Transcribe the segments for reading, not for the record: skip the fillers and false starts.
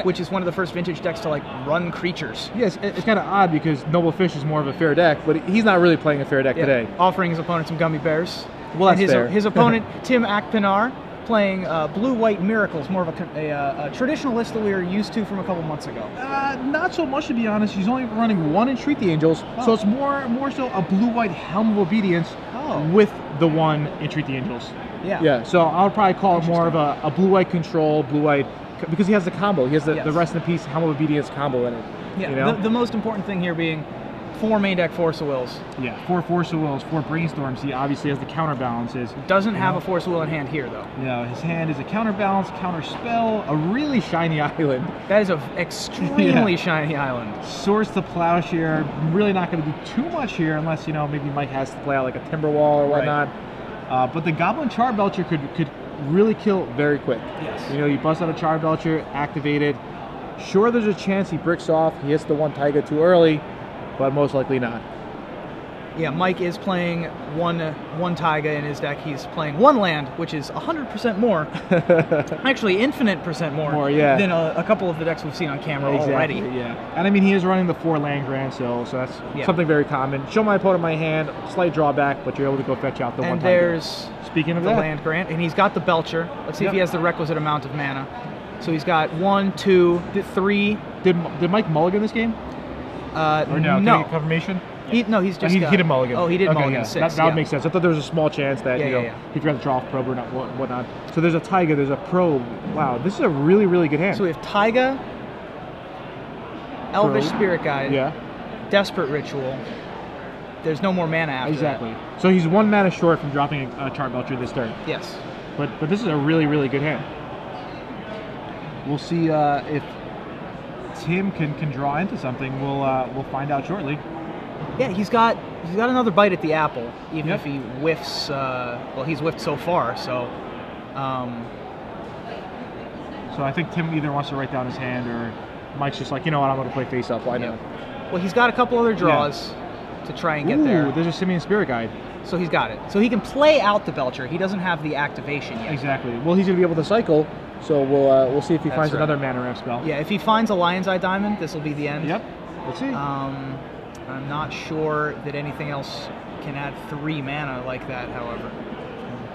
which is one of the first vintage decks to like run creatures. Yes, it's kind of odd because Noble Fish is more of a fair deck, but he's not really playing a fair deck today. Offering his opponent some gummy bears. Well, that's and his opponent, Tim Akpinar, playing Blue-White Miracles, more of a traditional list that we were used to from a couple months ago. Not so much, to be honest. He's only running 1 Entreat the Angels, so it's more so a Blue-White Helm of Obedience with the 1 Entreat the Angels. Yeah, so I would probably call it more of a Blue-White control, Blue-White, because he has the combo. He has the Rest in Peace Helm of Obedience combo in it. Yeah, you know? the most important thing here being 4 main deck Force of Wills. Yeah, 4 Force of Wills, 4 Brainstorms. He obviously has the counterbalances. Doesn't have a Force of Will in hand here, though. Yeah, his hand is a counterbalance, counterspell, a really shiny island. That is an extremely shiny island. Swords to Plowshare. Really not going to do too much here unless, you know, maybe Mike has to play out like a Timberwall or whatnot. Right. But the Goblin Charbelcher could really kill very quick. Yes. You know, you bust out a Charbelcher, activate it. Sure, there's a chance he bricks off. He hits the 1 Taiga too early, but most likely not. Yeah, Mike is playing one Taiga in his deck. He's playing 1 land, which is 100% more. Actually, infinite percent more than a couple of the decks we've seen on camera already. Yeah, and I mean, he is running the 4 land Grand Seal, so that's something very common. Show my opponent my hand, slight drawback, but you're able to go fetch out the 1 Taiga. And there's speaking of the land grant, and he's got the Belcher. Let's see if he has the requisite amount of mana. So he's got 1, 2, 3. Did Mike mulligan this game? Or no? No. Confirmation? He's just he did mulligan. Oh, he did mulligan 6. That would make sense. I thought there was a small chance that he forgot to draw off probe or not, whatnot. So there's a Taiga, there's a probe. Wow, this is a really, really good hand. So we have Taiga, Elvish Spirit Guide, Desperate Ritual. There's no more mana after that. So he's 1 mana short from dropping a Charbelcher this turn. Yes. But this is a really, really good hand. We'll see if Tim can draw into something. We'll find out shortly. Yeah, he's got another bite at the apple, even if he whiffs. Well, he's whiffed so far, so. So I think Tim either wants to write down his hand, or Mike's just like, you know what, I'm going to play face up. Why not? Well, he's got a couple other draws to try and get there. There's a Simian Spirit Guide. So he's got it. So he can play out the Belcher. He doesn't have the activation yet. Exactly. Well, he's going to be able to cycle. So we'll see if he finds another mana ramp spell. Yeah, if he finds a Lion's Eye Diamond, this will be the end. Yep. Let's see. I'm not sure that anything else can add 3 mana like that, however.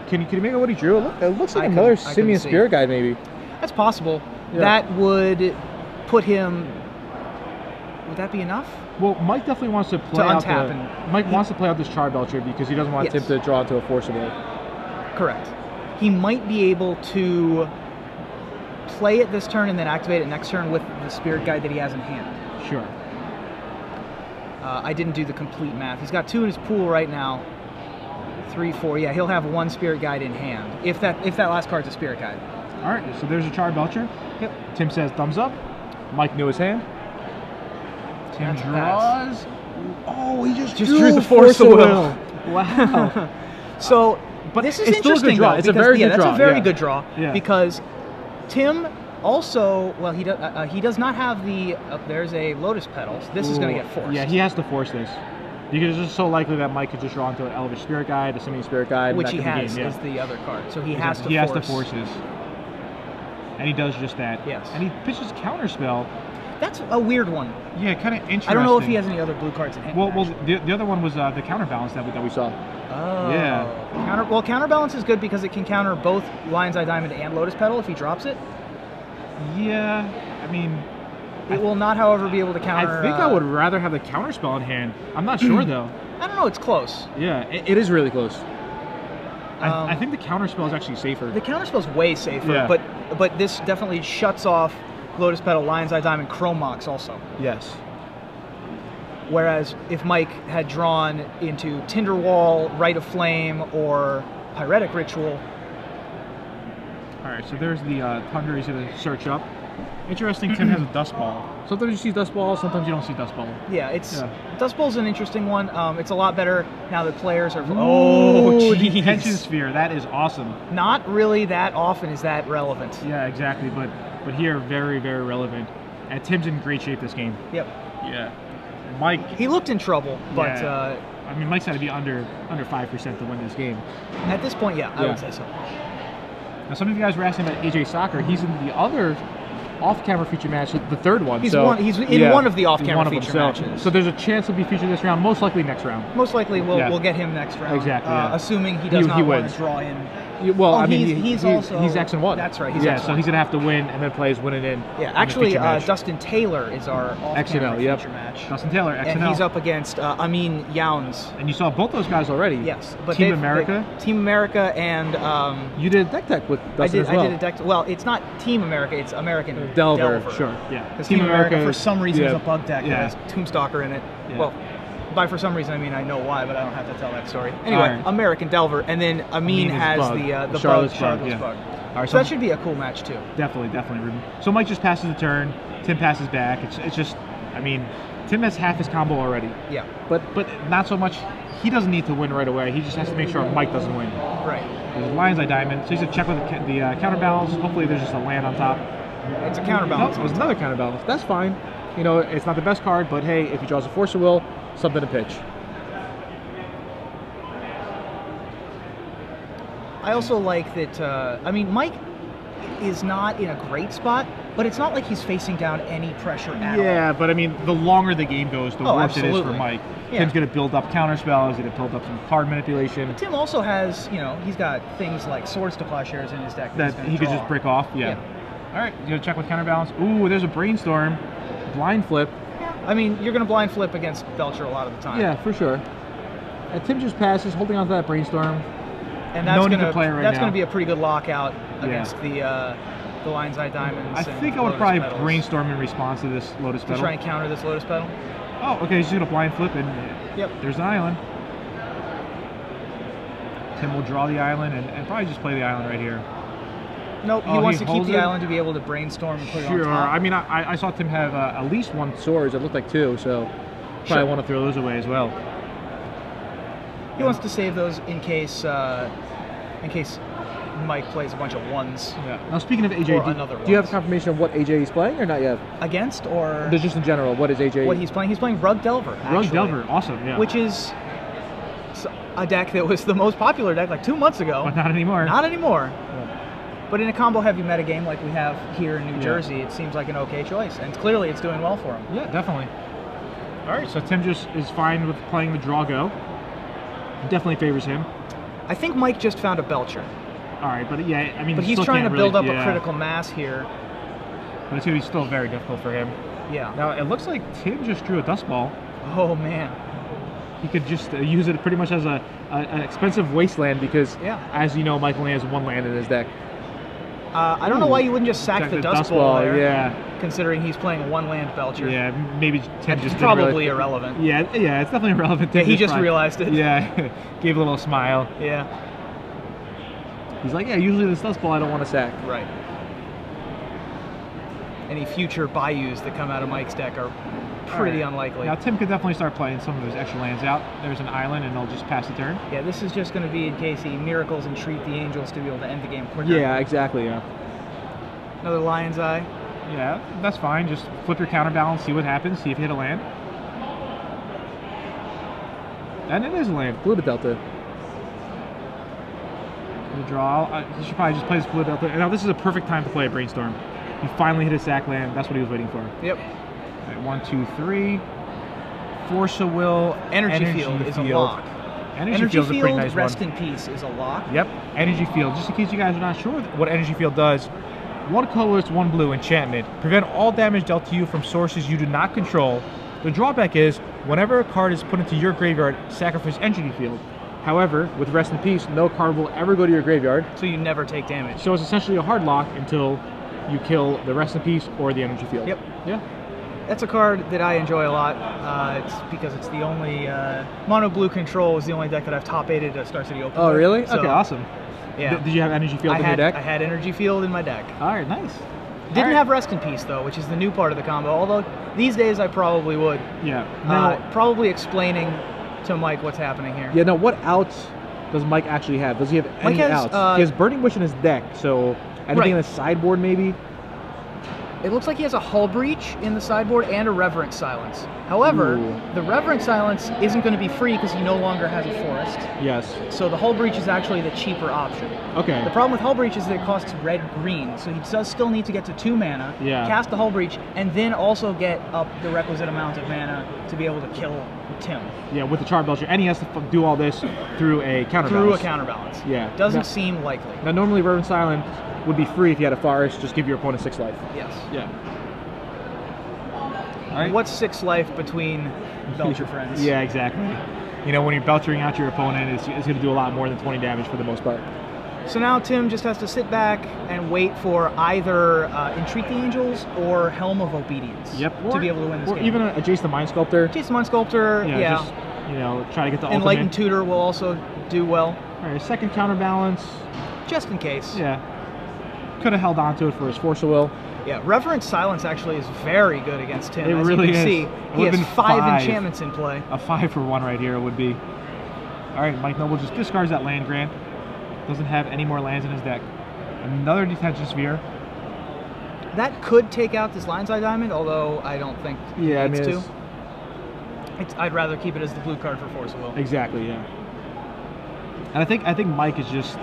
Can you make out what he drew? It looks like another Simian Spirit Guide, maybe. That's possible. Yeah. That would put him... Would that be enough? Well, Mike definitely wants to play out Mike wants to play out this Charbelcher because he doesn't want Tim to draw into a Force of Will. Correct. He might be able to play it this turn and then activate it next turn with the Spirit Guide that he has in hand. Sure. I didn't do the complete math. He's got 2 in his pool right now. 3, 4. Yeah, he'll have 1 Spirit Guide in hand if that last card's a Spirit Guide. All right. So there's a Charbelcher. Yep. Tim says thumbs up. Mike knew his hand. Tim draws. Oh, he just drew the Force of Will. Wow. So, but this is interesting, though. It's a very good draw. That's a very good draw because Tim also, well, he does not have the. There's a Lotus Petals. This is going to get forced. Yeah, he has to force this because it's just so likely that Mike could just draw into an Elvish Spirit Guide, a Simian Spirit Guide, which he has is the other card. So he has to. He has to force this, and he does just that. Yes. And he pitches Counterspell. That's a weird one. Yeah, kind of interesting. I don't know if he has any other blue cards in hand. Well, the other one was the Counterbalance that we saw. Oh. Yeah. Counterbalance is good because it can counter both Lion's Eye Diamond and Lotus Petal if he drops it. Yeah, I mean... It will not, however, be able to counter... I think I would rather have the Counterspell in hand. I'm not sure, though. I don't know, it's close. Yeah, it is really close. I think the Counterspell is actually safer. The Counterspell is way safer, but this definitely shuts off Lotus Petal, Lion's Eye Diamond, Chrome Mox also. Yes. Whereas if Mike had drawn into Tinderwall, Rite of Flame, or Pyretic Ritual... Alright, so there's the Tundra he's going to search up. Interesting, Tim has a Dust Ball. Sometimes you see Dust Ball, sometimes you don't see Dust Ball. Yeah, Dust Ball's an interesting one. It's a lot better now that players are... Oh, the Tension Sphere, that is awesome. Not really that often is that relevant. Yeah, exactly, but here, very, very relevant. And Tim's in great shape this game. Yep. Yeah. Mike... He looked in trouble, but... I mean, Mike's got to be under 5% to win this game. At this point, I would say so. Now, some of you guys were asking about AJ Soccer. He's in the other off-camera feature match, the third one. He's in one of the off-camera feature matches. So there's a chance he'll be featured this round, most likely next round. Most likely we'll get him next round. Exactly. Assuming he does not want to draw in. Well, I mean, he's X and 1. That's right. So he's gonna have to win, and then play his winning in. Yeah, actually, Dustin Taylor is our off-camera feature match. Dustin Taylor, X and he's up against Amin Youns. And you saw both those guys already. Yes, but Team America. Team America, and you did deck with Dustin as well. I did a deck. Well, it's not Team America; it's American Delver. Sure. Yeah. Because Team America, for some reason, is a bug deck that has Tombstalker in it. Yeah. Well. By for some reason, I mean I know why, but I don't have to tell that story. Anyway, American Delver, and then Amin has the Charlotte's bug. All right, so that should be a cool match too. Definitely, Ruben. So Mike just passes the turn. Tim passes back. It's just, I mean, Tim has half his combo already. Yeah. But not so much. He doesn't need to win right away. He just has to make sure Mike doesn't win. Right. There's Lion's Eye Diamond. So he's gonna check with the counterbalance. Hopefully, there's just a land on top. It's a counterbalance. No, it was another counterbalance. That's fine. You know, it's not the best card, but hey, if he draws a Force of Will, something to pitch. I also like that, I mean, Mike is not in a great spot, but it's not like he's facing down any pressure at all. Yeah, but I mean, the longer the game goes, the worse it is for Mike. Yeah. Tim's going to build up counterspell, he's going to build up some card manipulation. But Tim also has, you know, he's got things like Swords to Plowshares in his deck that he could just brick off. Yeah. All right, you going to check with counterbalance. Ooh, there's a Brainstorm. Blind flip. Yeah. I mean, you're going to blind flip against Belcher a lot of the time. Yeah, for sure. And Tim just passes, holding on to that Brainstorm. And that's going to be a pretty good lockout against the Lion's Eye Diamonds. I think I would probably Brainstorm in response to this Lotus Petal. To try and counter this Lotus Petal? Oh, okay, he's going to blind flip, and there's an island. Tim will draw the island and probably just play the island right here. Nope, he wants to keep the island to be able to Brainstorm and put it on top. Sure, I mean, I saw Tim have at least one Swords. It looked like 2, so probably want to throw those away as well. He wants to save those in case Mike plays a bunch of 1s. Yeah. Now, speaking of AJ, do you have confirmation of what AJ is playing or not yet? Against or? Just in general, what is AJ? What he's playing? He's playing Rug Delver, actually. Rug Delver, awesome, yeah. Which is a deck that was the most popular deck like 2 months ago. But not anymore. Not anymore. Yeah. But in a combo-heavy metagame like we have here in New Jersey, it seems like an okay choice. And clearly it's doing well for him. Yeah, definitely. All right, so Tim just is fine with playing the draw go. Definitely favors him. I think Mike just found a Belcher. All right, but yeah, I mean, but he's trying to build up a critical mass here. But it's going to be still very difficult for him. Yeah. Now it looks like Tim just drew a Dust Ball. Oh man. He could just use it pretty much as an expensive wasteland because, as you know, Mike only has 1 land in his deck. I don't know why you wouldn't just sack the Dust Ball there. Yeah. Considering he's playing a 1-land Belcher. Yeah, maybe Tim just probably irrelevant. Yeah, it's definitely irrelevant. Yeah, he just realized it. Yeah, gave a little smile. Yeah. He's like, yeah, usually this Dust Ball I don't want to sack. Right. Any future Bayous that come out of Mike's deck are pretty unlikely. Now Tim could definitely start playing some of hose extra lands out. There's an island and they'll just pass the turn. Yeah, this is just going to be in case he miracles and treat the Angels to be able to end the game quicker. Yeah, exactly, yeah. Another Lion's Eye. Yeah, that's fine. Just flip your counterbalance, see what happens, see if you hit a land. And it is a land. Blue Delta. The draw. He should probably just play this Blue Delta. And now this is a perfect time to play a Brainstorm. He finally hit a sack land. That's what he was waiting for. Yep. All right, 1, 2, 3. Force of Will. Energy Field is a lock. Energy Field is a pretty nice one. Rest in Peace is a lock. Yep. Energy Field. Just in case you guys are not sure what Energy Field does. 1 colorless, 1 blue enchantment. Prevent all damage dealt to you from sources you do not control. The drawback is, whenever a card is put into your graveyard, sacrifice Energy Field. However, with Rest in Peace, no card will ever go to your graveyard. So you never take damage. So it's essentially a hard lock until you kill the Rest in Peace or the Energy Field. Yep. Yeah. That's a card that I enjoy a lot. It's because it's the only mono blue control is the only deck that I've top 8'd a Star City Open. Oh, really? So, okay, awesome. Yeah. Did you have Energy Field in your deck? I had Energy Field in my deck. All right, nice. Didn't have Rest in Peace though, which is the new part of the combo. Although these days I probably would. Yeah. Probably explaining to Mike what's happening here. Yeah. No. What outs does Mike actually have? Does he have any outs? He has Burning Bush in his deck. So anything in the sideboard maybe. It looks like he has a Hull Breach in the sideboard and a Reverent Silence. However, the Reverent Silence isn't going to be free because he no longer has a forest. Yes. So the Hull Breach is actually the cheaper option. Okay. The problem with Hull Breach is that it costs red-green, so he does still need to get to 2 mana, cast the Hull Breach, and then also get up the requisite amount of mana to be able to kill Tim. Yeah, with the Charbelcher, and he has to do all this through a counterbalance. Through a counterbalance. Yeah. Doesn't seem likely. Now, normally Reverend Silent would be free if you had a forest, just give your opponent 6 life. Yes. Yeah. All right. What's 6 life between Belcher friends? Yeah, exactly. You know, when you're belchering out your opponent, it's going to do a lot more than 20 damage for the most part. So now Tim just has to sit back and wait for either Entreat the Angels or Helm of Obedience to be able to win this game. Or even a Jace the Mind Sculptor. Jace the Mind Sculptor, yeah. Just, you know, try to get the Enlightened ultimate. Tutor will also do well. All right, a second counterbalance. Just in case. Yeah. Could have held on to it for his Force of Will. Yeah, Reverent Silence actually is very good against Tim. It as really you can is. see, he has 5 enchantments in play. A 5-for-1 right here would be. All right, Mike Noble just discards that land grant. Doesn't have any more lands in his deck. Another Detention Sphere. That could take out this Lion's Eye Diamond, although I don't think it needs to. I'd rather keep it as the blue card for Force of Will. Exactly, yeah. And I think Mike is just,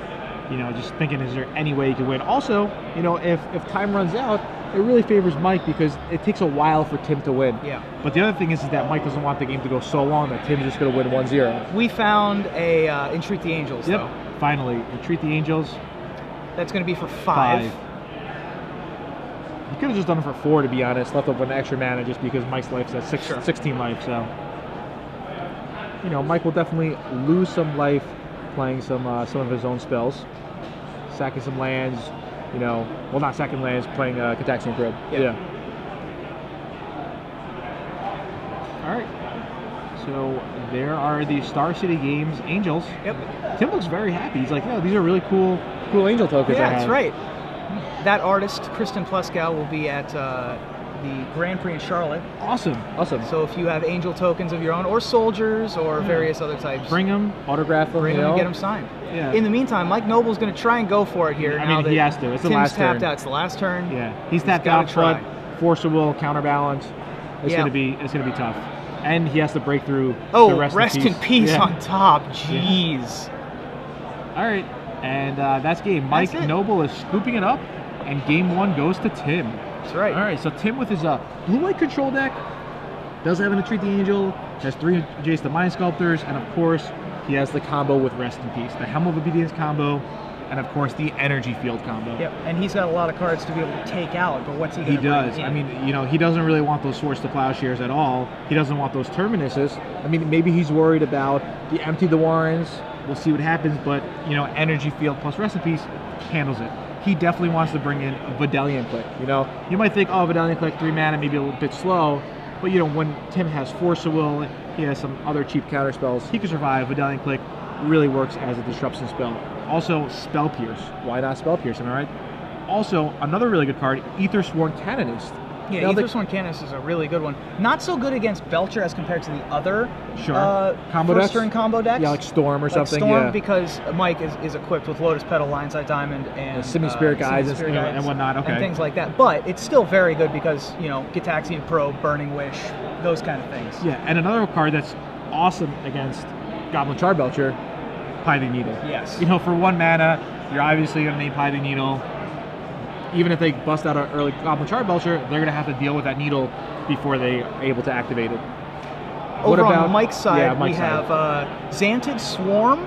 you know, just thinking, is there any way he can win? Also, you know, if time runs out, it really favors Mike because it takes a while for Tim to win. Yeah. But the other thing is that Mike doesn't want the game to go so long that Tim's just going to win 1-0. We found a Entreat the Angels, though. Finally. Entreat the Angels. That's going to be for 5. He could have just done it for 4, to be honest. Left up with an extra mana just because Mike's life's at 16 life, so. You know, Mike will definitely lose some life playing some of his own spells. Sacking some lands, you know, well, not sacking lands, playing Cataxian Probe. Yeah. All right. So there are the Star City Games Angels. Yep. Tim looks very happy. He's like, these are really cool angel tokens. Yeah, that's right. That artist, Kristen Pleskow, will be at the Grand Prix in Charlotte. Awesome. So if you have angel tokens of your own, or soldiers, or various other types, bring them, autograph them, bring them, and get them signed. Yeah. In the meantime, Mike Noble's going to try and go for it here. I mean, he has to. It's the last turn. Tim's tapped out. It's the last turn. Yeah. He's tapped out. Flood, Force of Will, counterbalance. It's going to be tough. And he has to break through. Oh, rest in peace on top. Jeez. Yeah. All right, and that's game. Mike Noble is scooping it up, and game 1 goes to Tim. That's right. All right, so Tim with his blue-white control deck does have an Entreat the Angel, has 3 Jace the Mind Sculptors, and of course he has the combo with Rest in Peace, the Helm of Obedience combo, and of course the Energy Field combo. Yep, and he's got a lot of cards to be able to take out, but what's he going to bring in? He does. I mean, you know, he doesn't really want those Swords to Plowshares at all. He doesn't want those Terminuses. I mean, maybe he's worried about the Empty the Warrens. We'll see what happens, but, you know, Energy Field plus Rest in Peace handles it. He definitely wants to bring in a Vidalian Click, you know? You might think, oh, Vidalian Click, 3 mana, maybe a little bit slow, but, you know, when Tim has Force of Will, he has some other cheap counter spells, he can survive. Vidalian Click really works as a disruption spell. Also, Spell Pierce. Why not Spell Pierce, am I right? Also, another really good card, Aethersworn Canonist. Yeah, Aethersworn Canonist is a really good one. Not so good against Belcher as compared to the other combo first turn combo decks. Yeah, like Storm or something. Storm, because Mike is equipped with Lotus Petal, Lion's Eye Diamond, and Simian Spirit Guides and whatnot. Okay. And things like that. But it's still very good because, you know, Gitaxian Probe, Burning Wish, those kind of things. Yeah, and another card that's awesome against Goblin Charbelcher, Pithing Needle. Yes. You know, for 1 mana, you're obviously going to need Pithing Needle. Even if they bust out an early Goblin Charbelcher, they're going to have to deal with that needle before they are able to activate it. Over on Mike's side, we have Xantid Swarm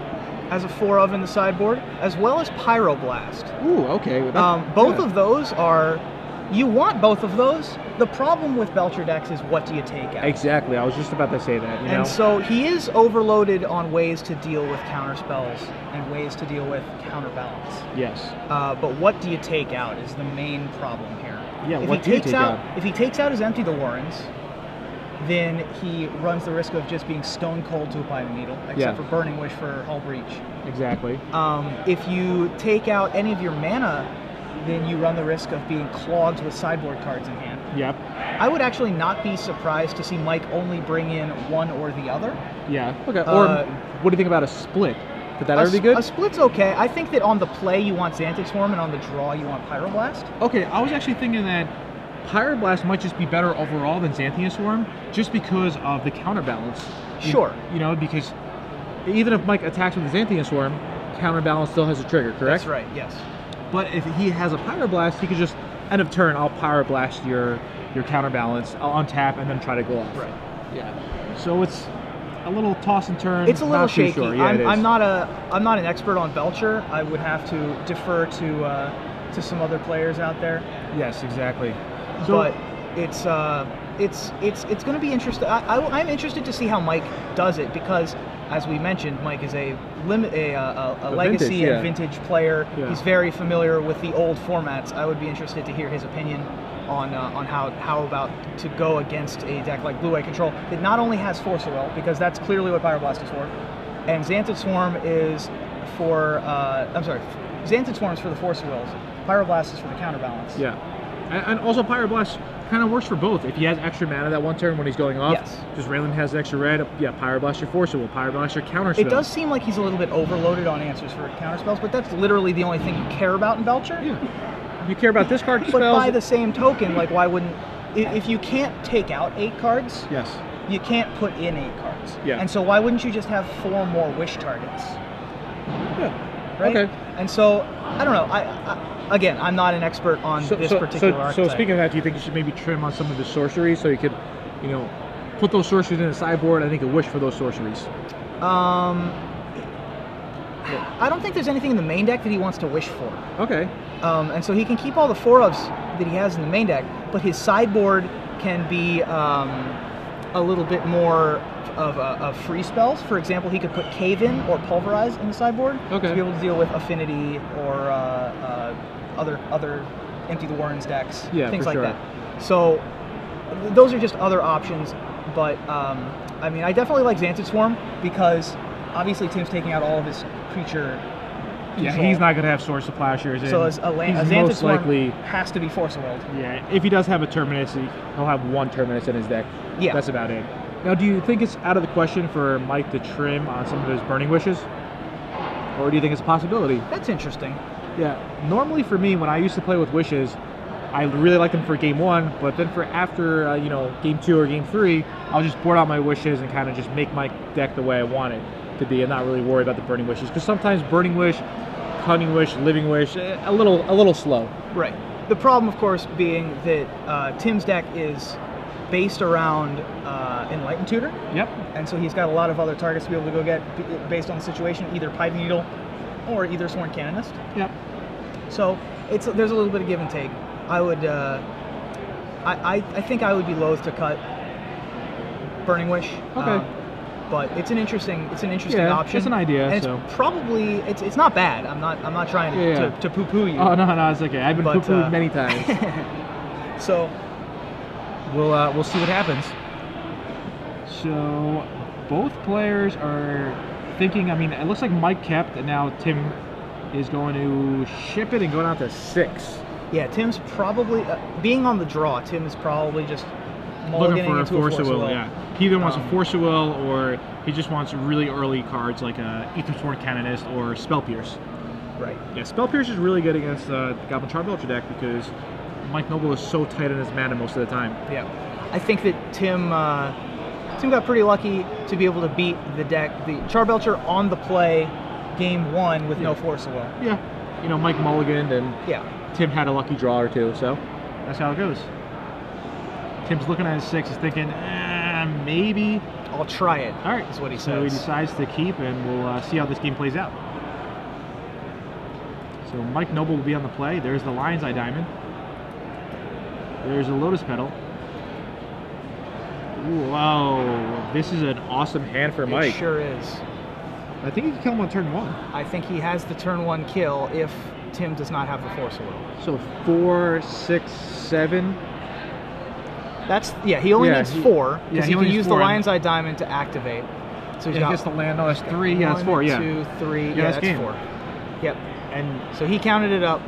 as a 4-of in the sideboard, as well as Pyroblast. Ooh, okay. Both of those are... You want both of those. The problem with Belcher decks is what do you take out? Exactly. I was just about to say that. You know? So he is overloaded on ways to deal with counter spells and ways to deal with counterbalance. Yes. But what do you take out is the main problem here. Yeah, what do you take out? If he takes out his Empty the Warrens, then he runs the risk of just being stone cold to a Pithing Needle, except for Burning Wish for Hull Breach. Exactly. If you take out any of your mana, then you run the risk of being clogged with sideboard cards in hand. Yep. I would actually not be surprised to see Mike only bring in one or the other. Yeah. Okay. Or what do you think about a split? Could that ever be good? A split's okay. I think that on the play you want Xantid Swarm and on the draw you want Pyroblast. Okay, I was actually thinking that Pyroblast might just be better overall than Xanthian Swarm, just because of the counterbalance. Sure. You know, because even if Mike attacks with the Xanthian Swarm, counterbalance still has a trigger, correct? That's right, yes. But if he has a Pyroblast, he could just, end of turn, I'll Pyroblast your counterbalance, I'll untap, and then try to go off. Right. Yeah. So it's a little toss and turn. It's a little shaky. Sure. Yeah, I'm not an expert on Belcher. I would have to defer to some other players out there. Yes, exactly. So, but it's going to be interesting. I'm interested to see how Mike does it, because, as we mentioned, Mike is a legacy vintage, and vintage player. Yeah. He's very familiar with the old formats. I would be interested to hear his opinion on how about to go against a deck like Blue-White Control that not only has Force of Will, because that's clearly what Pyroblast is for, and Xanthian Swarm is for Xanthian Swarm is for the Force of Wills. Pyroblast is for the counterbalance. Yeah, and also Pyroblast kind of works for both. If he has extra mana that one turn when he's going off, yes. Just randomly has extra red, yeah, Pyroblast your Force of Will, Pyroblast your counter spell. It does seem like he's a little bit overloaded on answers for counter spells, but that's literally the only thing you care about in Belcher. Yeah. You care about this card spells. But by the same token, like, why wouldn't, if you can't take out 8 cards, yes, you can't put in 8 cards. Yeah. And so why wouldn't you just have 4 more wish targets? Yeah. Right? Okay. And so, I don't know. Again, I'm not an expert on this particular archetype. So speaking of that, do you think you should maybe trim on some of the sorceries so you could, you know, put those sorceries in the sideboard and I think a wish for those sorceries? I don't think there's anything in the main deck that he wants to wish for. Okay. And so he can keep all the 4-ofs that he has in the main deck, but his sideboard can be a little bit more of free spells. For example, he could put Cave In or Pulverize in the sideboard to be able to deal with Affinity or other Empty the Warrens decks, things like that. So those are just other options, but I mean, I definitely like Xanthian Swarm because obviously Tim's taking out all of his creature control. He's not going to have Source of Plowshares in. So a Xanthian Swarm has to be Force of Willed. Yeah, if he does have a Terminus, he'll have 1 Terminus in his deck. Yeah. That's about it. Now, do you think it's out of the question for Mike to trim on some of his Burning Wishes? Or do you think it's a possibility? That's interesting. Yeah. Normally for me, when I used to play with Wishes, I really liked them for game 1, but then for after, you know, game 2 or game 3, I'll just board out my Wishes and kind of just make my deck the way I want it to be and not really worry about the Burning Wishes. Because sometimes Burning Wish, Cunning Wish, Living Wish, a little slow. Right. The problem, of course, being that Tim's deck is based around Enlightened Tutor. Yep. And so he's got a lot of other targets to be able to go get based on the situation, either Pipe Needle or either Sworn Canonist. Yep. So there's a little bit of give and take. I would, I think I would be loath to cut Burning Wish. Okay. But it's an interesting option. It's an idea. And so. it's probably it's not bad. I'm not trying to poo-poo you. Oh no, it's okay. I've been poo-pooed many times. So we'll see what happens. So both players are thinking. I mean, it looks like Mike kept, and now Tim is going to ship it and go down to 6. Yeah, Tim's probably being on the draw. Tim is probably just looking for a Force of Will. Yeah, he either wants a Force of Will or he just wants really early cards like a Aethersworn Canonist or Spell Pierce. Right. Yeah, Spell Pierce is really good against the Goblin Charbelcher deck because Mike Noble is so tight on his mana most of the time. Yeah, I think that Tim got pretty lucky to be able to beat the Charbelcher on the play game 1 with no Force of Will. Yeah, you know, Mike mulliganed and Tim had a lucky draw or two, so that's how it goes. Tim's looking at his 6, he's thinking, maybe I'll try it. All right, is what he says. So he decides to keep, and we'll see how this game plays out. So Mike Noble will be on the play. There's the Lion's Eye Diamond. There's a Lotus Petal. Whoa, this is an awesome hand for Mike. It sure is. I think he can kill him on turn 1. I think he has the turn 1 kill if Tim does not have the Force of Will. So 4, 6, 7. He only needs 4 because he can use the Lion's Eye Diamond to activate. So he gets the land. No, that's 3. Yeah, that's 4. 2, 3. Yeah, that's 4. Yep. And so he counted it up,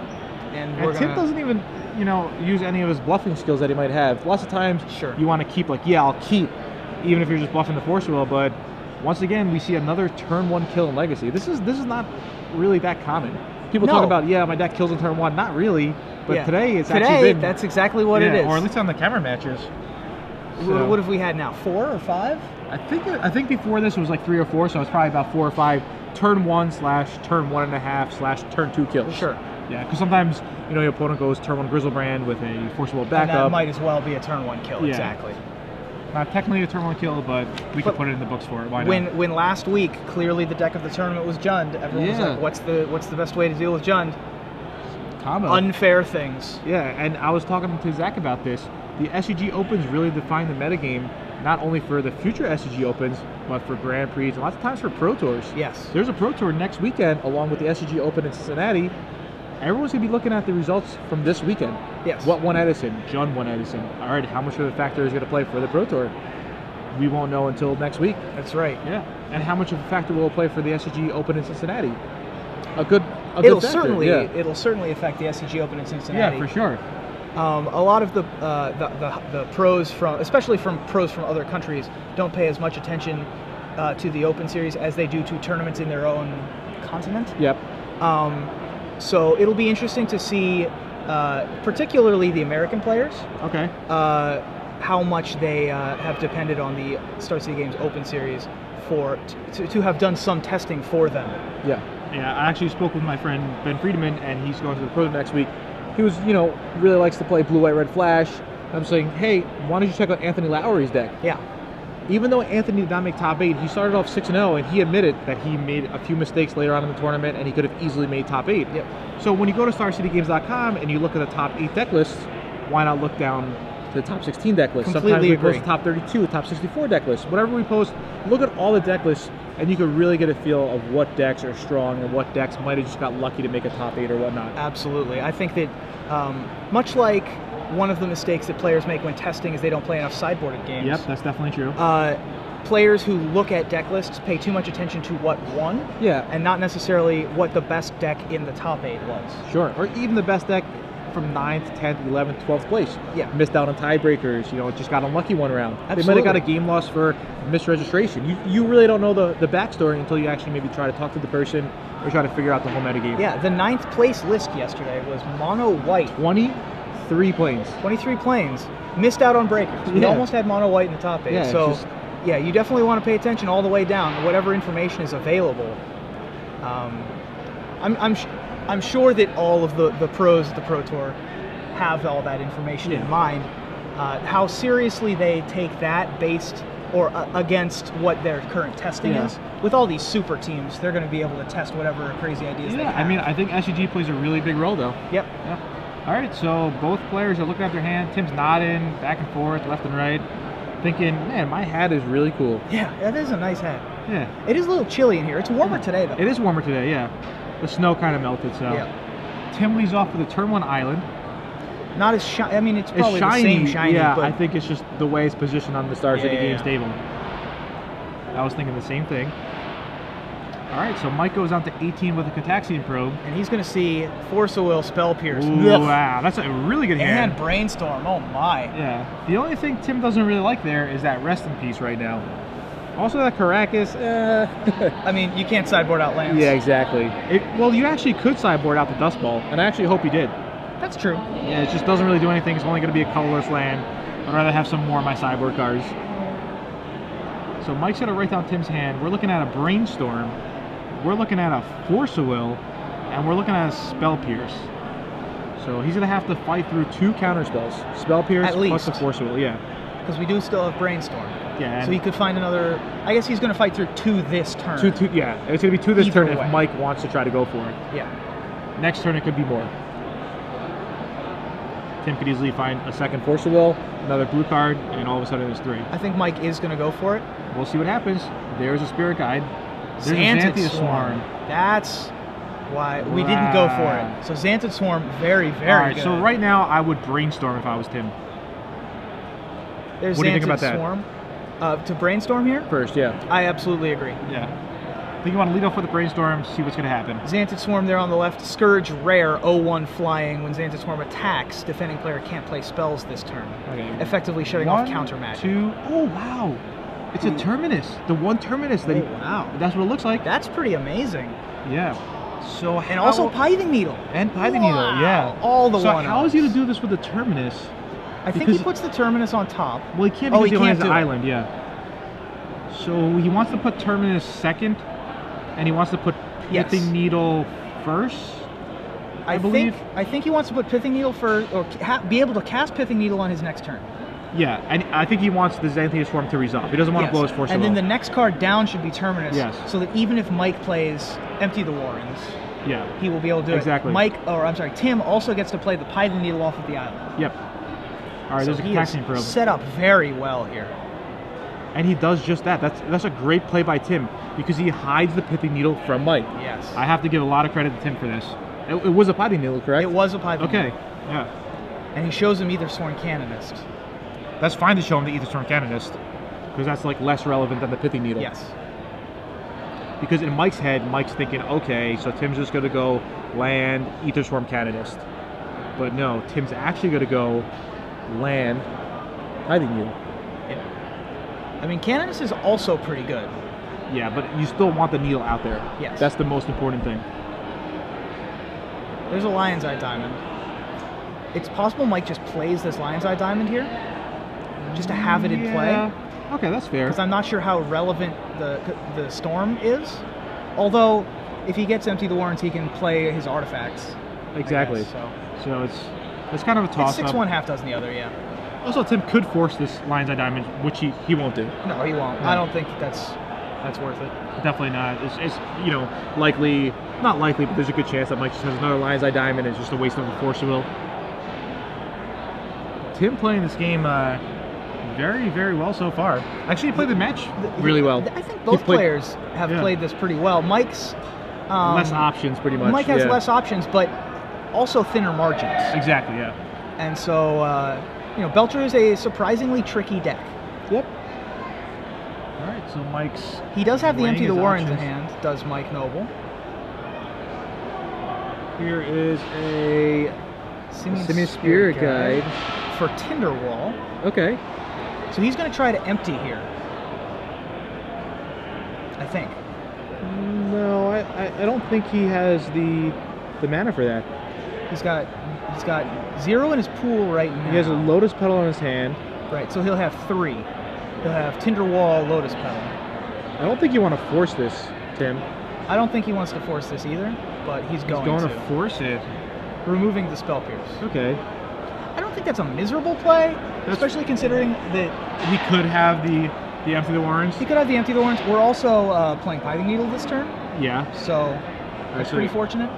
and Tim doesn't even, you know, use any of his bluffing skills that he might have. Lots of times, you want to keep I'll keep, even if you're just bluffing the Force Will. But once again, we see another turn 1 kill in Legacy. This is not really that common. People talk about my deck kills in turn 1. Not really. But today it's actually been... that's exactly what it is. Or at least on the camera matches. So, what have we had now? 4 or 5? I think before this it was like 3 or 4, so it's probably about 4 or 5 turn 1 / turn 1.5 / turn 2 kills. Sure. Yeah, because sometimes your opponent goes turn 1 Grizzlebrand with a forcible backup. And that might as well be a turn 1 kill. Exactly. Not technically a turn 1 kill, but we could put it in the books for it. Why not? When last week clearly the deck of the tournament was Jund, everyone was like, "What's the best way to deal with Jund?" Combo. Unfair things. Yeah, and I was talking to Zach about this. The SCG Opens really define the metagame, not only for the future SCG Opens, but for Grand Prix and lots of times for Pro Tours. Yes. There's a Pro Tour next weekend along with the SCG Open in Cincinnati. Everyone's going to be looking at the results from this weekend. Yes. What won Edison? Jund won Edison. All right, how much of a factor is going to play for the Pro Tour? We won't know until next week. That's right. Yeah. And how much of a factor will it play for the SCG Open in Cincinnati? It'll certainly affect the SCG Open in Cincinnati. Yeah, for sure. A lot of the pros especially from pros from other countries, don't pay as much attention to the Open Series as they do to tournaments in their own continent. Yep. So it'll be interesting to see, particularly the American players. Okay. How much they have depended on the Star City Games Open Series to have done some testing for them. Yeah. Yeah, I actually spoke with my friend Ben Friedman, and he's going to the Pro next week. He was, really likes to play Blue, White, Red Flash. I'm saying, hey, why don't you check out Anthony Lowry's deck? Yeah. Even though Anthony did not make top 8, he started off 6-0, and he admitted that he made a few mistakes later on in the tournament, and he could have easily made top 8. Yep. So when you go to StarCityGames.com and you look at the top 8 deck lists, why not look down to the top 16 deck lists? Sometimes we post the top 32, top 64 deck lists. Whatever we post, look at all the deck lists, and you can really get a feel of what decks are strong and what decks might have just got lucky to make a top 8 or whatnot. Absolutely. I think that much like one of the mistakes that players make when testing is they don't play enough sideboarded games. Yep, that's definitely true. Players who look at deck lists pay too much attention to what won, and not necessarily what the best deck in the top 8 was. Sure, or even the best deck from 9th, 10th, 11th, 12th place. Yeah. Missed out on tiebreakers, just got unlucky one round. Absolutely. They might have got a game loss for misregistration. You really don't know the backstory until you actually maybe try to talk to the person or try to figure out the whole metagame. Yeah, the 9th place list yesterday was mono white. 23 planes. 23 planes. Missed out on breakers. We almost had mono white in the top 8. Yeah, so, yeah, you definitely want to pay attention all the way down. Whatever information is available. I'm sure that all of the pros at the Pro Tour have all that information in mind. How seriously they take that based or against what their current testing is. With all these super teams, they're going to be able to test whatever crazy ideas they have. I mean, I think SCG plays a really big role, though. Yep. Yeah. All right, so both players are looking at their hand. Tim's nodding back and forth, left and right, thinking, man, my hat is really cool. Yeah, that is a nice hat. Yeah. It is a little chilly in here. It's warmer today, though. It is warmer today, yeah. The snow kind of melted, so. Yeah. Tim leads off with a turn 1 island. Not as shiny. I mean, it's probably the same shiny. Yeah, but I think it's just the way it's positioned on the Star City Games table. I was thinking the same thing. All right, so Mike goes down to 18 with a Cataxian Probe. And he's going to see Force of Will, Spell Pierce. Ooh, wow, that's a really good hand. And Brainstorm, oh my. Yeah, the only thing Tim doesn't really like there is that Rest in Peace right now. Also that Caracas, I mean, you can't sideboard out lands. Yeah, exactly. Well, you actually could sideboard out the Dust Ball, and I actually hope you did. That's true. Yeah, it just doesn't really do anything. It's only going to be a colorless land. I'd rather have some more of my sideboard cards. So Mike's going to write down Tim's hand. We're looking at a Brainstorm. We're looking at a Force of Will. And we're looking at a Spell Pierce. So he's going to have to fight through 2 counter spells. Spell Pierce plus the Force of Will, yeah. Because we do still have Brainstorm. Yeah. So he could find another... I guess he's going to fight through 2 this turn. Yeah, it's going to be 2 this turn way. if Mike wants to try to go for it. Yeah. Next turn it could be more. Tim could easily find a second Force of Will, another blue card, and all of a sudden there's 3. I think Mike is going to go for it. We'll see what happens. There's a Spirit Guide. There's Xanthid a Swarm. That's why we didn't go for it. So Xanthid Swarm, very, very all right, good. So right now I would Brainstorm if I was Tim. There's what do you think Xanthid about that? Swarm. To Brainstorm here? First, yeah. I absolutely agree. Yeah. I think you want to lead off with the Brainstorm, see what's going to happen. Xanthid Swarm there on the left. Scourge rare, 0/1 flying. When Xanthid Swarm attacks, defending player can't play spells this turn. Okay. Effectively shutting off counter magic. 2. Oh, wow. It's a Terminus. The one Terminus. That wow. That's what it looks like. That's pretty amazing. Yeah. So and also Pithing Needle. And Pithing Needle, yeah. All the so one-ups. How is he to do this with the Terminus? I think he puts the Terminus on top. Well, he can't because he only has the island, yeah. So he wants to put Terminus second, and he wants to put Pithing Needle first. I believe. I think he wants to put Pithing Needle first, or be able to cast Pithing Needle on his next turn. Yeah, and I think he wants the Xanthias Swarm to resolve. He doesn't want to blow his force. And then the next card down should be Terminus. Yes. So that even if Mike plays Empty the Warrens, he will be able to do it. Exactly. Tim also gets to play the Pithing Needle off of the island. Yep. All right, there's a casting probe. Set up very well here. And he does just that. That's a great play by Tim because he hides the Pithing Needle from Mike. Yes. I have to give a lot of credit to Tim for this. It was a Pithing Needle, correct? It was a Pithing Needle. Okay, yeah. And he shows him Aethersworn Canonist. That's fine to show him the Aethersworn Canonist because that's like less relevant than the Pithing Needle. Yes. Because in Mike's head, Mike's thinking, okay, so Tim's just going to go land Aethersworm Canonist. But no, Tim's actually going to go land Pithing Needle. Yeah. I mean, Canonist is also pretty good. Yeah, but you still want the needle out there. Yes. That's the most important thing. There's a Lion's Eye Diamond. It's possible Mike just plays this Lion's Eye Diamond here, just to have it in play. Okay, that's fair. Because I'm not sure how relevant the Storm is. Although, if he gets Empty the Warrens, he can play his artifacts. Exactly. So it's kind of a toss-up. It's 6-1, half dozen the other, yeah. Also, Tim could force this Lion's Eye Diamond, which he won't do. No, he won't. I don't think that's worth it. Definitely not. It's likely, not likely, but there's a good chance that Mike just has another Lion's Eye Diamond and it's just a waste of a Force of Will. Tim playing this game very, very well so far. Actually, he played the match really well. I think both players have played this pretty well. Mike's less options, pretty much. Mike has less options, but also thinner margins. Exactly, yeah. And so, Belcher is a surprisingly tricky deck. Yep. All right, so Mike's... He does have the Empty the Warrens in hand, does Mike Noble. Here is a Simian Spirit Guide for Tinderwall. Okay. So he's going to try to empty here. I think. No, I don't think he has the mana for that. He's got 0 in his pool right now. He has a Lotus Petal in his hand. Right, so he'll have 3. He'll have Tinderwall, Lotus Petal. I don't think you want to force this, Tim. I don't think he wants to force this either, but he's going to force it. Removing the Spell Pierce. Okay. I don't think that's a miserable play, especially considering that he could have the Empty the Warrens. He could have the Empty the Warrens. We're also playing Pithing Needle this turn. Yeah. So that's pretty fortunate.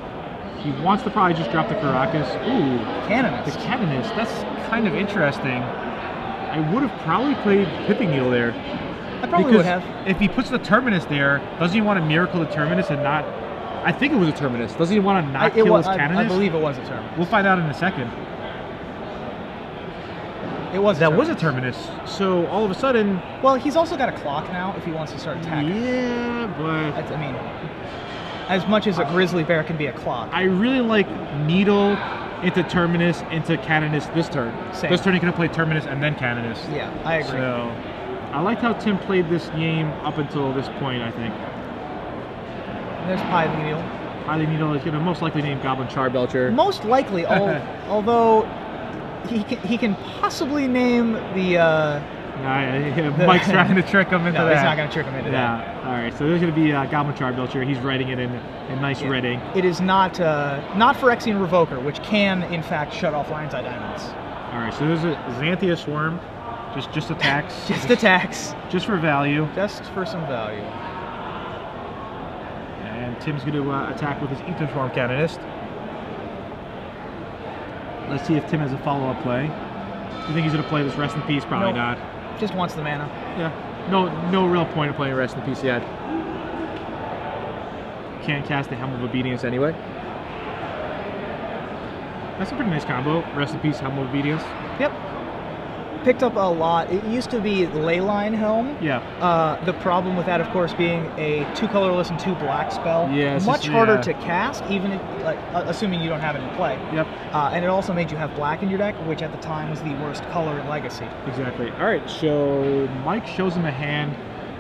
He wants to probably just drop the Caracas. Ooh. Canonist. The Canonist. That's kind of interesting. I would have probably played Pithing Needle there. I probably would have. If he puts the Terminus there, doesn't he want to miracle the Terminus and not... I think it was a Terminus. Doesn't he want to not kill his Canonist? I believe it was a Terminus. We'll find out in a second. It was. That was a Terminus. So all of a sudden... Well, he's also got a clock now if he wants to start attacking. Yeah, but... I mean, as much as a grizzly bear can be a clock. I really like Needle into Terminus into Canonist this turn. Same. This turn he could have played Terminus and then Canonist. Yeah, I agree. So I liked how Tim played this game up until this point, I think. There's Pithing Needle. Pithing Needle is going to most likely name Goblin Charbelcher. Most likely, although he can possibly name the... Mike's trying to trick him into that. No, he's not going to trick him into that. Yeah, all right. So there's going to be Goblin Charbelcher. He's writing it in nice redding. It is not Phyrexian Revoker, which can, in fact, shut off Lion's Eye Diamonds. All right, so there's a Xanthias Swarm. Just attacks. Just attacks. Just for value. Just for some value. And Tim's going to attack with his Aethersworn Canonist. Let's see if Tim has a follow-up play. You think he's going to play this Rest in Peace? Probably not. Just wants the mana. Yeah. No real point of playing Rest in Peace yet. Can't cast the Helm of Obedience anyway. That's a pretty nice combo. Rest in Peace, Helm of Obedience. Yep. Picked up a lot. It used to be Leyline Helm. Yeah. The problem with that, of course, being a 2 colorless and 2 black spell. Yeah. Much harder to cast, even if, assuming you don't have it in play. Yep. And it also made you have black in your deck, which at the time was the worst color in Legacy. Exactly. All right. So Mike shows him a hand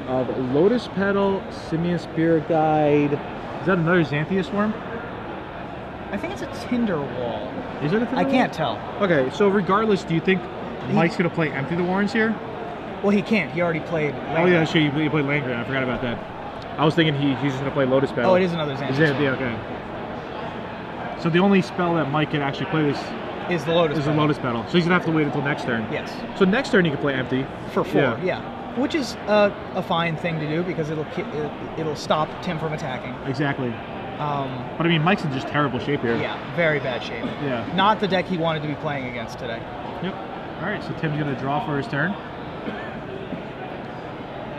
of Lotus Petal, Simian Spirit Guide, Is that another Xanthia Swarm? I think it's a Tinder Wall. Is it a Tinder Wall? I can't tell. Okay, so regardless, do you think Mike's going to play Empty the Warrens here? Well, he can't. He already played Landgrab. Oh, yeah, sure. You played Landgrab. I forgot about that. I was thinking he's just going to play Lotus Petal. Oh, it is another Xanthia. Yeah, okay. So the only spell that Mike can actually play this is the Lotus Petal. The Lotus Petal. So he's going to have to wait until next turn. Yes. So next turn he can play Empty. For 4, yeah. Which is a fine thing to do because it'll stop Tim from attacking. Exactly. But I mean, Mike's in just terrible shape here. Yeah, very bad shape. Yeah. Not the deck he wanted to be playing against today. Yep. All right, so Tim's going to draw for his turn.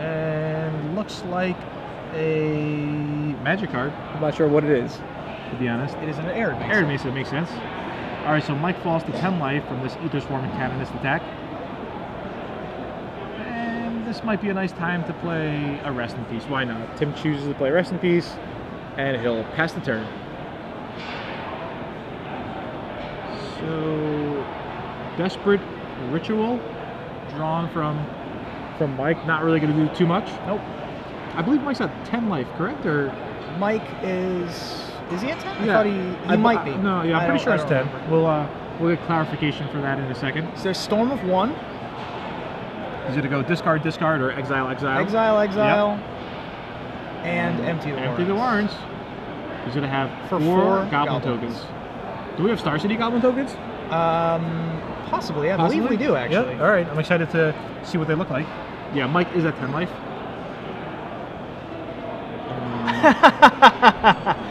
And looks like a magic card. I'm not sure what it is, to be honest. It is an Arid Mesa. Arid Mesa, makes sense. All right, so Mike falls to 10 life from this Ether Swarm and Canonist attack. And this might be a nice time to play a Rest in Peace. Why not? Tim chooses to play Rest in Peace, and he'll pass the turn. So, Desperate Ritual, drawn from Mike. Not really going to do too much. Nope. I believe Mike's at 10 life, correct? Or Mike is he at 10? Yeah. I thought he might be. No, yeah, I'm pretty sure it's 10. We'll get clarification for that in a second. So there's Storm of 1. Is it to go discard, discard, or exile, exile? Exile, exile. Yep. And Empty the Warrens. Empty the Warrens. He's going to have 4 Goblin tokens. Do we have Star City Goblin tokens? Possibly. I believe we do, actually. Yep. All right, I'm excited to see what they look like. Yeah, Mike is at 10 life.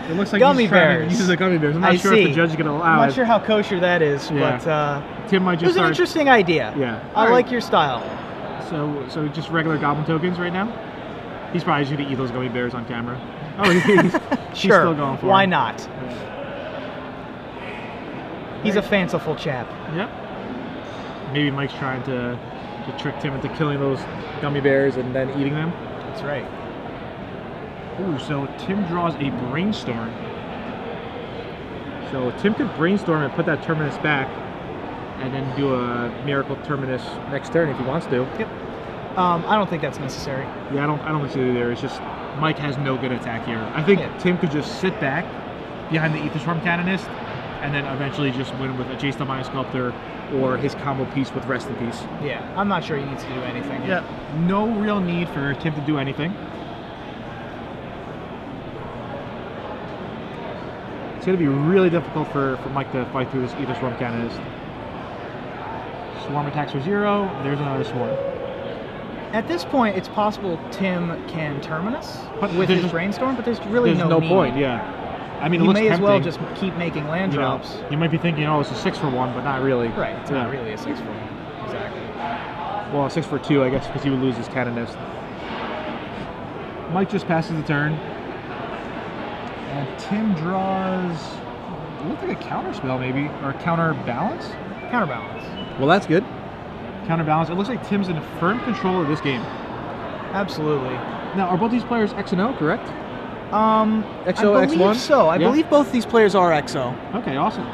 It looks like gummy he's trying bears. to use the gummy bears. I'm not sure if the judge is going to allow it. I'm not sure how kosher that is, but Tim might just it was an interesting idea. Yeah. I like your style. So just regular Goblin tokens right now? He's probably just going to eat those gummy bears on camera. Oh, he's sure. Still going for Why him. not? Yeah. He's a fanciful chap. Yep. Maybe Mike's trying to trick Tim into killing those gummy bears and then eating them. That's right. Ooh, so Tim draws a Brainstorm. So Tim could Brainstorm and put that Terminus back and then do a Miracle Terminus next turn if he wants to. Yep. I don't think that's necessary. Yeah, I don't think so either. It's just Mike has no good attack here. I think Tim could just sit back behind the Ether Swarm Canonist and then eventually just win with a Jace the Mind Sculptor or his combo piece with Rest in Peace. Yeah, I'm not sure he needs to do anything. Yeah, no real need for Tim to do anything. It's going to be really difficult for Mike to fight through this Ether Swarm Canonist. Swarm attacks for 0. There's another Swarm. At this point, it's possible Tim can Terminus with his Brainstorm, but there's really no need. point, yeah. I mean, it looks may as well tempting. just keep making land drops. You might be thinking, oh, it's a 6 for 1, but not really. Right, it's not really a 6 for 1. Exactly. Well, a 6 for 2, I guess, because he would lose his Canonist. Mike just passes the turn. And Tim draws, it looks like a counter spell maybe, or counterbalance? Counterbalance. Well, that's good. Counterbalance. It looks like Tim's in firm control of this game. Absolutely. Now, are both these players X and O, correct? XO, I believe X1? so. I believe both these players are XO. Okay, awesome.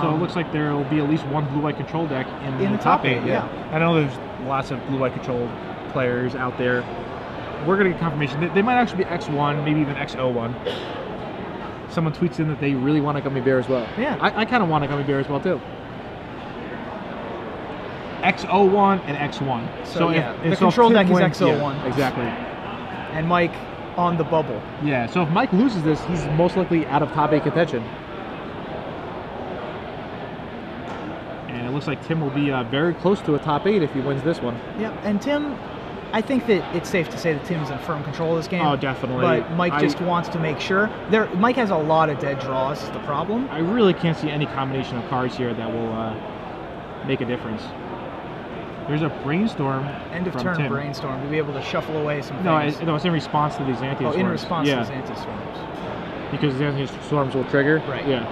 So it looks like there will be at least one blue-white control deck in the top 8. Yeah. I know there's lots of blue-white control players out there. We're going to get confirmation. They might actually be X1, maybe even XO1. Someone tweets in that they really want a gummy bear as well. Yeah. I kind of want a gummy bear as well, too. XO1 and X1. So yeah, the control deck is XO1. Yeah, exactly. And Mike on the bubble. Yeah, so if Mike loses this, he's most likely out of top 8 contention. And it looks like Tim will be very close to a top 8 if he wins this one. Yeah, and Tim, I think that it's safe to say that Tim's in firm control of this game. Oh, definitely. But Mike just wants to make sure. Mike has a lot of dead draws, is the problem. I really can't see any combination of cards here that will make a difference. There's a Brainstorm. End of turn Tim. Brainstorm to be able to shuffle away some things. No, it's in response to these Xanthia Swarms. Oh, in response to these Xanthia Swarms. Because the Xanthia Swarms will trigger? Right. Yeah.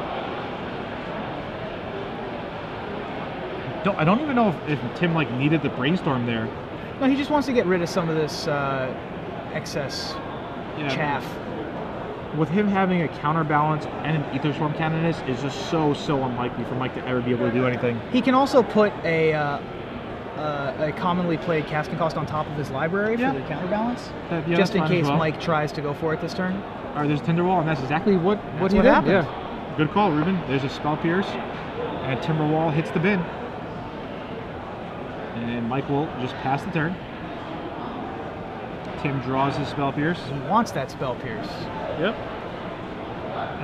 I don't even know if Tim needed the Brainstorm there. No, he just wants to get rid of some of this excess chaff. With him having a counterbalance and an Ether Swarm Canonist is just so unlikely for Mike to ever be able to do anything. He can also put a a commonly played casting cost on top of his library for the counterbalance, just in case Mike tries to go for it this turn. All right, there's Tinderwall, and that's exactly what he did. happened. Yeah. Good call, Ruben. There's a Spell Pierce, and Timberwall hits the bin. And Mike will just pass the turn. Tim draws his Spell Pierce. He wants that Spell Pierce. Yep.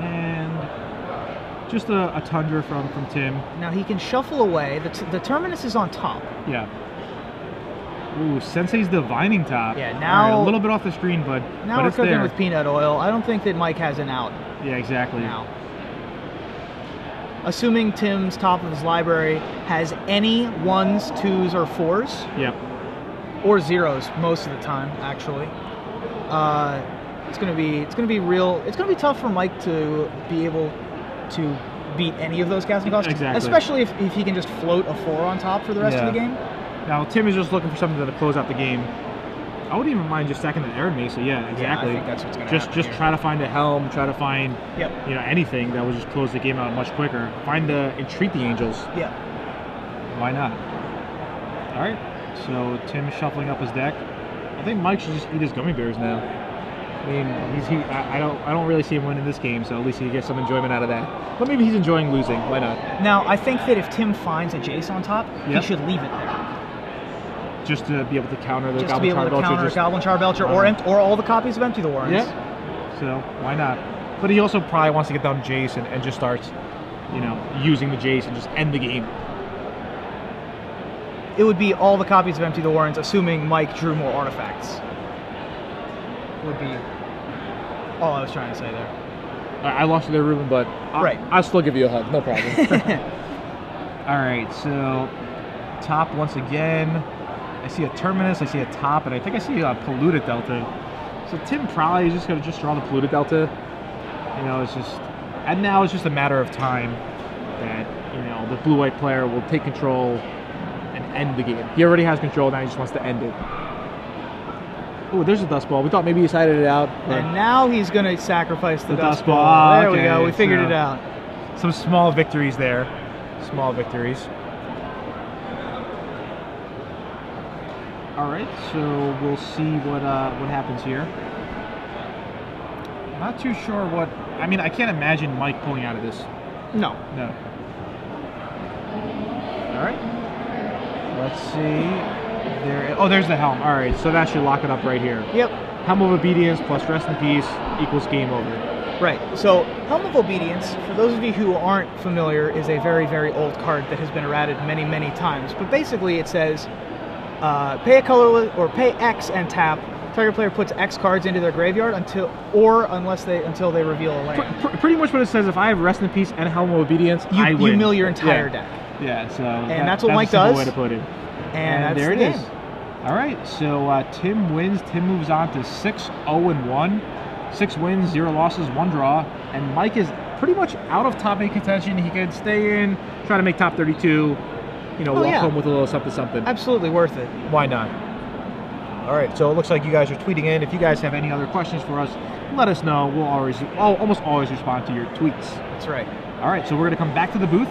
And just a Tundra from Tim. Now he can shuffle away. The Terminus is on top. Yeah. Ooh, Sensei's Divining Top. Yeah, now... Right, a little bit off the screen, but now we're cooking there. with peanut oil. I don't think that Mike has an out. Yeah, exactly. Now. Assuming Tim's top of his library has any 1s, 2s, or 4s. Yep. Or 0s most of the time, actually. It's gonna be tough for Mike to be able to beat any of those casting costs. Exactly. Especially if he can just float a 4 on top for the rest of the game. Now Tim is just looking for something to close out the game. I wouldn't even mind just stacking the Arid Mesa. Yeah, exactly. Yeah, I think that's what's gonna happen just here. try to find a Helm, try to find anything that would just close the game out much quicker. Find the Entreat the Angels. Yeah. Why not? All right. So Tim's shuffling up his deck. I think Mike should just eat his gummy bears now. I mean, I don't really see him winning this game, so at least he gets some enjoyment out of that. But maybe he's enjoying losing. Why not? Now, I think that if Tim finds a Jace on top, he should leave it there. Just to be able to counter the just Goblin Charbelcher. Just to be able to counter Goblin Charbelcher or all the copies of Empty the Warrens. Yeah. So why not? But he also probably wants to get down Jace and just starts, using the Jace and just end the game. It would be all the copies of Empty the Warrens, assuming Mike drew more artifacts. Would be all I was trying to say there. I lost you there, Ruben, but I'll still give you a hug. No problem. All right, so top once again. I see a Terminus, I see a top, and I think I see a Polluted Delta. So Tim probably is just going to draw the Polluted Delta. It's just... And now it's just a matter of time that, the blue-white player will take control and end the game. He already has control, now he just wants to end it. Oh, there's a Dust Ball. We thought maybe he sided it out. And now he's going to sacrifice the Dust Ball. Oh, there we go. We figured it out. Some small victories there. Small victories. All right, so we'll see what happens here. Not too sure what... I mean, I can't imagine Mike pulling out of this. No. No. All right. Let's see. There's the Helm. All right, so that should lock it up right here. Yep. Helm of Obedience plus Rest in Peace equals game over. Right. So Helm of Obedience, for those of you who aren't familiar, is a very, very old card that has been errated many, many times. But basically, it says pay a colorless or pay X and tap. Target player puts X cards into their graveyard until they reveal a land. Pretty much what it says. If I have Rest in Peace and Helm of Obedience, I win. You mill your entire deck. Yeah. So that's what Mike does. Way to put it. And there it is. All right, so Tim wins. Tim moves on to 6-0-1. 6 wins, 0 losses, 1 draw. And Mike is pretty much out of top 8 contention. He can stay in, try to make top 32. Walk home with a little something. Absolutely worth it. Why not? All right, so it looks like you guys are tweeting in. If you guys have any other questions for us, let us know. We'll almost always respond to your tweets. That's right. All right, so we're going to come back to the booth.